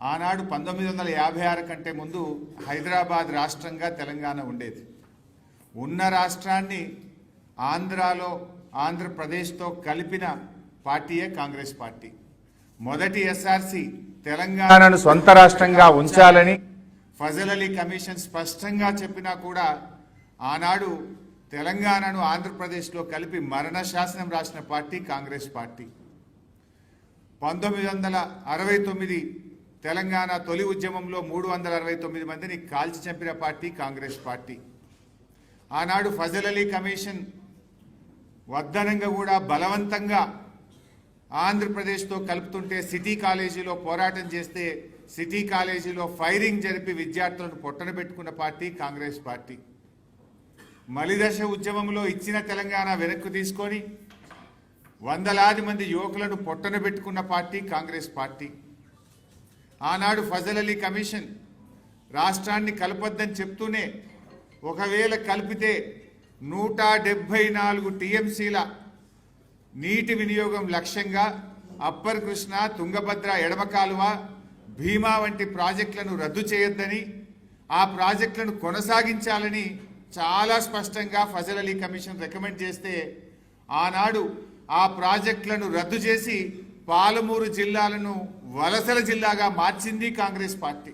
ఆనాడు 1956 కంటే ముందు హైదరాబాద్ రాష్ట్రంగా తెలంగాణ ఉండేది. ఉన్న రాష్ట్రాన్ని ఆంధ్రప్రదేశ్తో కలిపిన పార్టీయే కాంగ్రెస్ పార్టీ. మొదటి ఎస్ఆర్సి తెలంగాణను సొంత రాష్ట్రంగా ఉంచాలని ఫజల్ అలీ కమిషన్ స్పష్టంగా చెప్పినా కూడా ఆనాడు తెలంగాణను ఆంధ్రప్రదేశ్లో కలిపి మరణ శాసనం రాసిన పార్టీ కాంగ్రెస్ పార్టీ. 1969 తెలంగాణ తొలి ఉద్యమంలో 369 మందిని కాల్చి చంపిన పార్టీ కాంగ్రెస్ పార్టీ. ఆనాడు ఫజల్ అలీ కమిషన్ వద్దనంగా కూడా బలవంతంగా ఆంధ్రప్రదేశ్తో కలుపుతుంటే సిటీ కాలేజీలో పోరాటం చేస్తే సిటీ కాలేజీలో ఫైరింగ్ జరిపి విద్యార్థులను పొట్టన పెట్టుకున్న పార్టీ కాంగ్రెస్ పార్టీ. మలిదశ ఉద్యమంలో ఇచ్చిన తెలంగాణ వెనక్కు తీసుకొని వందలాది మంది యువకులను పొట్టన పెట్టుకున్న పార్టీ కాంగ్రెస్ పార్టీ. ఆనాడు ఫజల్ అలీ కమిషన్ రాష్ట్రాన్ని కలపొద్దని చెప్తూనే ఒకవేళ కలిపితే 174 టీఎంసీల నీటి వినియోగం లక్ష్యంగా అప్పర్ కృష్ణ, తుంగభద్ర ఎడమ కాలువ, భీమా వంటి ప్రాజెక్టులను రద్దు చేయొద్దని, ఆ ప్రాజెక్టులను కొనసాగించాలని చాలా స్పష్టంగా ఫజల్ అలీ కమిషన్ రికమెండ్ చేస్తే ఆనాడు ఆ ప్రాజెక్టులను రద్దు చేసి పాలమూరు జిల్లాలను వలసల జిల్లాగా మార్చింది కాంగ్రెస్ పార్టీ.